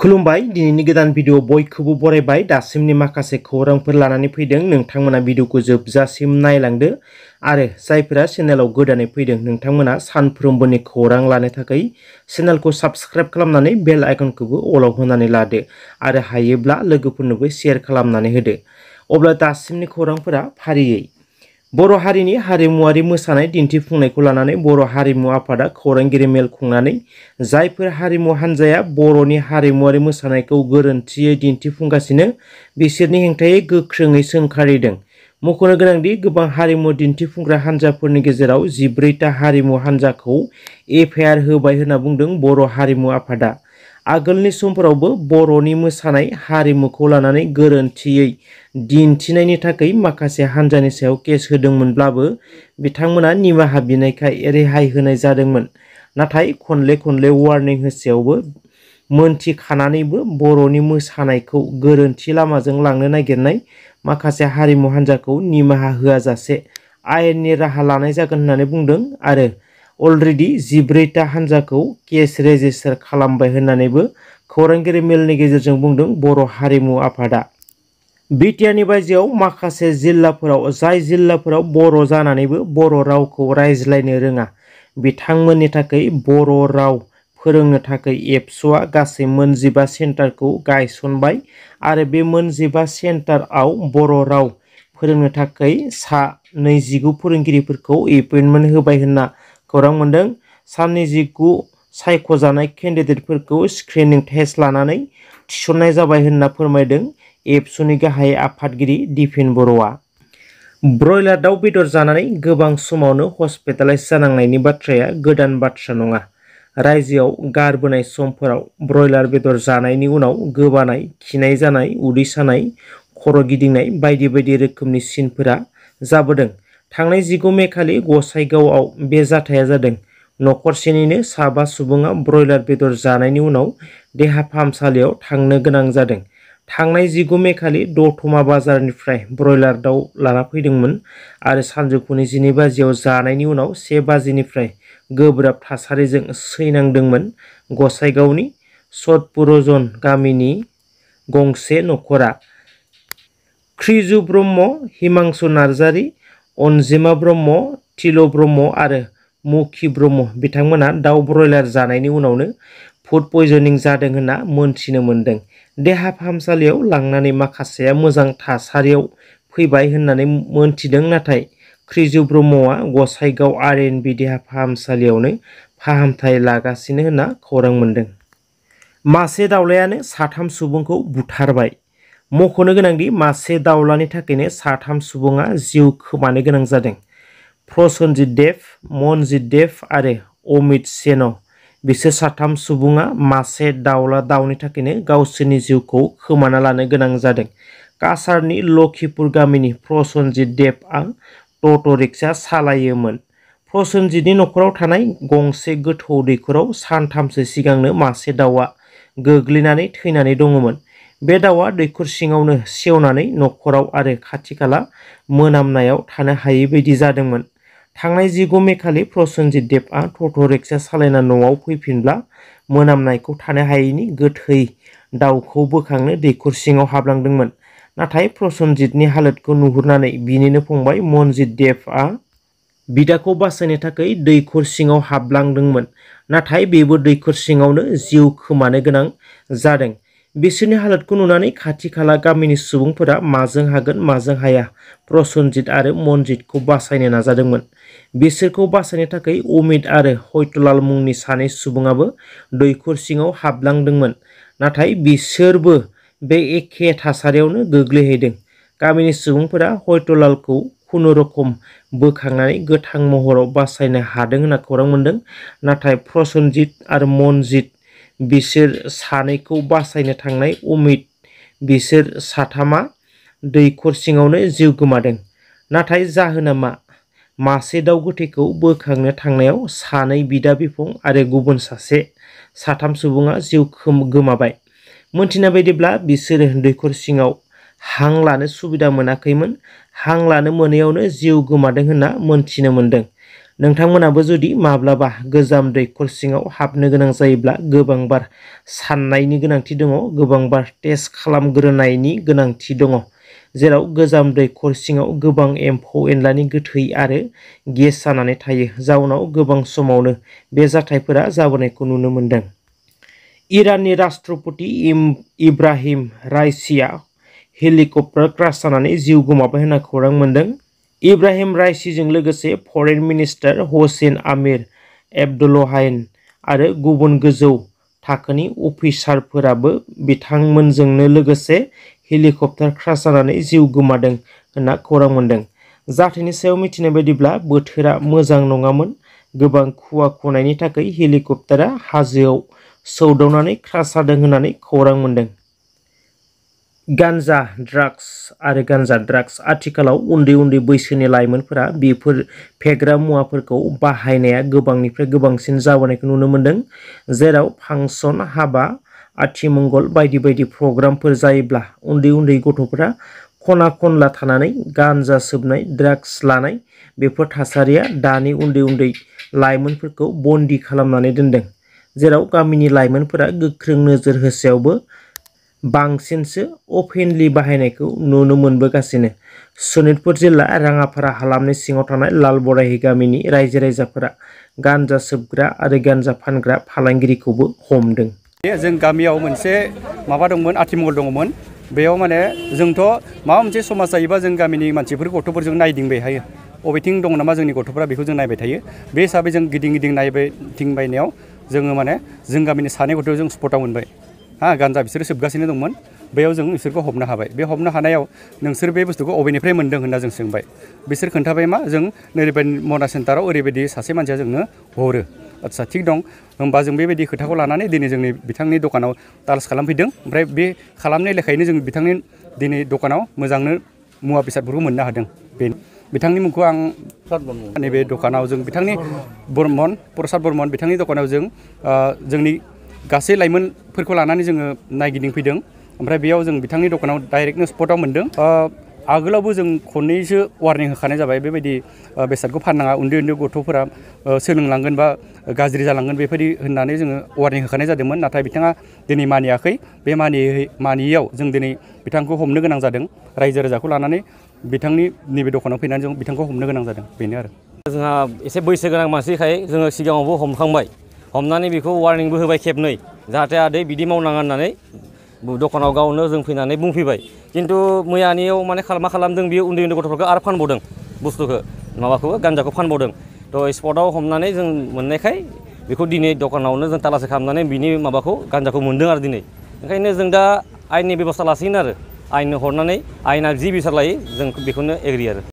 खुलुमबाय दिनैनि गोदान भिडिअ बयखौबो बरायबाय दासिमनि माखासे खौरांफोर लानानै फैदों नोंथांमोना भिडिअखौ जोबजासिम नायलांदो आरो जायफोरा चेनेलाव गोदानै फैदों नोंथांमोना सानफ्रोमबोनि खौरां लानो थाखाय चेनेलखौ साबस्क्राइब खालामनानै बेल आइकनखौबो अलाव होनानै लादो आरो हायोब्ला लोगोफोरनोबो शेयार खालामनानै होदो अब्ला दासिमनि खौरांफोरा फारियै बर' हारिनि हारिमुआरि मोसानाय दिन्थिफुंनायखौ लानानै बर' हारिमु आफादा खौरांगिरि मेल खुंनानै जायफोर हारिमु हान्जाया बर'नि हारिमुआरि मोसानायखौ गोरोन्थियै दिन्थिफुंगासिनो बिसोरनि हेंथायै गोख्रोङै सोंखारिदों। मख'नो गोनांदि गोबां हारिमु दिन्थिफुंग्रा हान्जाफोरनि गेजेराव 14टा हारिमु हान्जाखौ एफआइआर होबाय होनना बुंदों बर' हारिमु आफादा। आगोलनि समफोरावबो बर'नि मोसानाय हारिमुखौ लानानै गोरोन्थियै दिन्थिनायनि थाखाय माखासे हान्जानि सायाव केस होदोंमोनब्लाबो बिथांमोना निमाहा बिनायखाय रेहाय होनाय जादोंमोन। नाथाय खनले वार्निं होसेयावबो मोनथिखानानैबो बर'नि मोसानायखौ गोरोन्थि लामाजों लांनो नागिरनाय माखासे हारिमु हान्जाखौ निमाहा होआजासे आयेननि राहा लानाय जागोन होननानै बुंदों आरो अलरेडि 14टा हान्जाखौ केस रेजिस्टार खालामबाय होननानैबो खौरांगिरि मेलनि गेजेरजों बुंदों बर' हारिमु आफादा। बिटिआरनि बायजोआव माखासे जिल्लाफोराव जाय जिल्लाफोराव बर' जानानैबो बर' रावखौ रायज्लायनो रोङा बिथांमोननि थाखाय बर' राव फोरोंनो थाखाय एबसुआ गासै 15 सेन्टारखौ गायसनबाय आरो बे 15 सेन्टारआव बर' राव फोरोंनो थाखाय सा 29 फोरोंगिरिफोरखौ एपइन्टमेन्ट होबाय होनना खौरां मोन्दों। सा 29 सायख'जानाय केन्डिडेटफोरखौ स्क्रिनिं टेस्ट लानानै थिसननाय जाबाय होनना फोरमायदों एबसुनि गाहाय आफादगिरि दिपेन बर'आ। ब्रयलार दाउ बेदर जानानै गोबां समावनो हस्पिटालाइज जानांनायनि बाथ्राया गोदान बाथ्रा नङा। रायजोआव गारबोनाय समफोराव ब्रयलार बेदर जानायनि उनाव गोबानाय, खिनाय जानाय, उदै सानाय, खर' गिदिंनाय बायदि रोखोमनि सिनफोरा जाबोदों। थांनाय 19 मे खालि गसाइगावआव बे जाथाया जादों। नखरसेनिनो 5 सुबुङा ब्रयलार बेदर जानायनि उनाव देहा फाहामसालियाव थांनो गोनां जादों। थांनाय 19 मे खालि दतमा बाजारनिफ्राय ब्रयलार दाउ लाना फैदोंमोन आरो सानजौफुनि 12 बाजियाव जानायनि उनाव 1 बाजिनिफ्राय गोब्राब थासारिजों सैनांदोंमोन। गसाइगावनि सतपुरजन गामिनि गंसे नखरा कृजु ब्रह्म, हिमांशु नार्जारी, अनजिमा ब्रह्म, तिल ब्रह्म आरो मुखि ब्रह्म बिथांमोना दाउ ब्रयलार जानायनि उनावनो फुड पयजनिं जादों होनना मोनथिनो मोन्दों। देहा फाहामसालियाव लांनानै माखासेया मोजां थासारियाव फैबाय होननानै मोनथिदों नाथाय कृजु ब्रह्मआ गसाइगाव आरएनबि देहा फाहामसालियावनो फाहामथाय लागासिनो होनना खौरां मोन्दों। मासे दाउलायानो 3 सुबुंखौ बुथारबाय। मख'नो गोनांदि मासे दाउलानि थाखायनो 3 सुबुङा जिउ खोमानो गोनां जादों। प्रसन्जित देव, मनजित देव आरो अमित सेन बिसोर 3 सुबुङा मासे दाउनि थाखायनो गावसोरनि जिउखौ खोमाना लानो गोनां जादों। काछारनि लखिपुर गामिनि प्रसन्जित देवआ टट' रिक्सा सालायोमोन। प्रसन्जितनि नखराव थानाय गंसे गोथौ दैखराव सानथामसो सिगांनो मासे दाउआ गोग्लैनानै थैनानै दङमोन। बे दाउआ दैखर सिङावनो सेवनानै नखराव आरो खाथि खाला मोनामनायाव थानो हायै बायदि जादोंमोन। थांनाय 19 मे खालि प्रसन्जित देवआ टट' रिक्सा सालायना न'आव फैफिनब्ला मोनामनायखौ थानो हायैनि गोथै दाउखौ बोखांनो दैखर सिङाव हाबलांदोंमोन। नाथाय प्रसन्जितनि हालोदखौ नुहुरनानै बिनिनो फंबाय मनजित देवआ बिदाखौ बासायनो थाखाय दैखर सिङाव हाबलांदोंमोन नाथाय बेबो दैखर सिङावनो जिउ खोमानो गोनां जादों। बिसोरनि हालोदखौ नुनानै खाथि खाला गामिनि सुबुंफोरा माजों हागोन माजों हाया प्रसन्जित आरो मनजितखौ बासायनो नाजादोंमोन। बिसोरखौ बासायनो थाखाय अमित आरो हयतलाल मुंनि 2 सुबुङाबो दैखर सिङाव हाबलांदोंमोन नाथाय बिसोरबो बे एखे थासारियावनो गोग्लैहैदों। गामिनि सुबुंफोरा हयतलालखौ खुनुरुखुम बोखांनानै गोथां महराव बासायनो हादों होनना खौरां मोन्दों। नाथाय प्रसन्जित आरो मनजित बिसोर 2खौ बासायनो थांनाय अमित बिसोर 3आ दैखर सिङावनो जिउ गोमादों। नाथाय जाहोना मा? मासे दाउ गोथैखौ बोखांनो थांनायाव 2 बिदा बिफं आरो गुबुन 3 सुबुङा जिउ गोमाबाय। मोनथिनाय बायदिब्ला बिसोरो दैखर सिङाव हां लानो सुबिदा मोनाखैमोन। हां लानो मोनैयावनो जिउ गोमादों होनना मोनथिनो मोन्दों। नोंथांमोनाबो जुदि माब्लाबा गोजाम दैखर सिङाव हाबनो गोनां जायोब्ला गोबांबार साननायनि गोनांथि दङ, गोबांबार टेस्ट खालामग्रोनायनि गोनांथि दङ, जेराव गोजाम दैखर सिङाव गोबां एम्फौ एनलानि गोथै आरो गेस जानानै थायो, जाउनाव गोबां समावनो बे जाथायफोरा जाबोनायखौ नुनो मोनदों। इराननि राष्ट्रपति इब्राहिम राइसिया हेलिकप्टार क्रास जानानै जिउ गोमाबाय होनना खौरां मोनदों। इब्राहिम राइसिजों लोगोसे फरेन मिनिस्टार हसेन आमिर एब्दुल्लाहियान आरो गुबुन गोजौ थाखोनि अफिसारफोराबो बिथांमोनजोंनो लोगोसे हेलिकप्टार क्रास जानानै जिउ गोमादों होनना खौरां मोनदों। जाथायनि सायाव मिथिनाय बायदिब्ला बोथोरा मोजां नङामोन, गोबां खुवा खुनायनि थाखाय हेलिकप्टारा हाजोआव सौदावनानै क्रास जादों होननानै खौरां मोनदों। गान्जा ड्राग्स आथिखालाव उन्दै उन्दै बैसोनि लाइमोनफोरा बेफोर फेग्रा मुवाफोरखौ बाहायनाया गोबांनिफ्राय गोबांसिन जाबोनायखौ नुनो मोनदों, जेराव फांसन, हाबा, आथिमंगल बायदि बायदि प्रग्रामफोर जायोब्ला उन्दै उन्दै गथ'फोरा खना खनला थानानै गान्जा सोबनाय, ड्राग्स लानाय, बेफोर थासारिया दानि उन्दै उन्दै लाइमोनफोरखौ बन्दी खालामनानै दोनदों, जेराव गामिनि लाइमोनफोरा गोख्रों नोजोर होसेयावबो बांसिनसो अपेनलि बाहायनायखौ नुनो मोनबोगासिनो। सनितपुर जिल्ला राङापारा हालामनि सिङाव थानाय लालबराहि गामिनि रायजो राजाफोरा गान्जा सोबग्रा आरो गान्जा फानग्रा फालांगिरिखौबो हमदों। जों गामियाव मोनसे माबा दंमोन, आथिमंगल दङमोन। बेयाव माने जोंथ' माबा मोनसे समाज जायोबा जों गामिनि मानसिफोर गथ'फोरजों नायदिंबाय थायो, बबेथिं दङ नामा जोंनि गथ'फोरा बेखौ जों नायबाय थायो। बे हिसाबै जों गिदिं गिदिं नायथिंबायनायाव जोङो माने जों गामिनि सानै गथ' जों स्पटआव मोनबाय। गान्जा बिसोरो सोबगासिनो दंमोन, बेयाव जों बिसोरखौ हमनो हाबाय। बे हमनो हानायाव नोंसोर बे बुस्थुखौ अबेनिफ्राय मोन्दों होनना जों सोंबाय। बिसोर खोन्थाबाय मा जों नैबे मना सेन्टाराव ओरैबायदि सासे मानसिया जोंनो हरो। आदसा थिग दं, होमबा जों बेबायदि खोथाखौ लानानै दिनै जोंनि बिथांनि दखानाव तालास खालामफैदों। ओमफ्राय बे खालामनाय लेखायैनो जों बिथांनि दिनै दखानाव मोजांनो मुवा बेसादफोरखौ मोननो हादों। बिथांनि मुंखौ आं नैबे दखानाव जों बिथांनि प्रसाद बर्मन बिथांनि दखानाव जों जोंनि गासै लाइमोनफोरखौ लानानै जोङो नायगिदिंफैदों। ओमफ्राय बेयाव जों बिथांनि दखानाव डाइरेक्टनो स्पटआव मोन्दों। आगोलावबो जों खननैसो वार्निं होखानाय जाबाय, बेबायदि बेसादखौ फाननाङा, उन्दै उन्दै गथ'फोरा सोलोंलांगोन बा गाज्रि जालांगोन बेबायदि होननानै जोङो वार्निं होखानाय जादोंमोन। नाथाय बिथाङा दिनै मानियाखै। बे मानियैयाव जों दिनै बिथांखौ हमनो गोनां जादों। रायजो राजाखौ लानानै बिथांनि नैबे दखानाव फैनानै जों बिथांखौ हमनो गोनां जादों, बेनो आरो। जोंहा एसे बैसो गोनां मानसिखाय जोङो सिगाङावबो हमखांबाय, हमनानै बेखौ वार्निंबो होबाय खेबनै, जाहाथे आदै बिदि मावनाङा होननानै दखानाव गावनो जों फैनानै बुंफैबाय। खिन्थु मैयानियाव माने मा खालामदों, बियो उन्दै उन्दै गथ'फोरखौ आरो फानबावदों, बुस्थुखौ माबाखौबो गान्जाखौ फानबावदों। थ' स्पटआव हमनानै जों मोननायखाय बेखौ दिनै दखानावनो जों तालासि खालामनानै बिनि माबाखौ गान्जाखौ मोन्दों आरो दिनै। ओंखायनो जों दा आयेननि बेब'स्था लासिगोन आरो, आयेननो हरनानै आयेना जि बिसार लायो जों बेखौनो एग्रि आरो।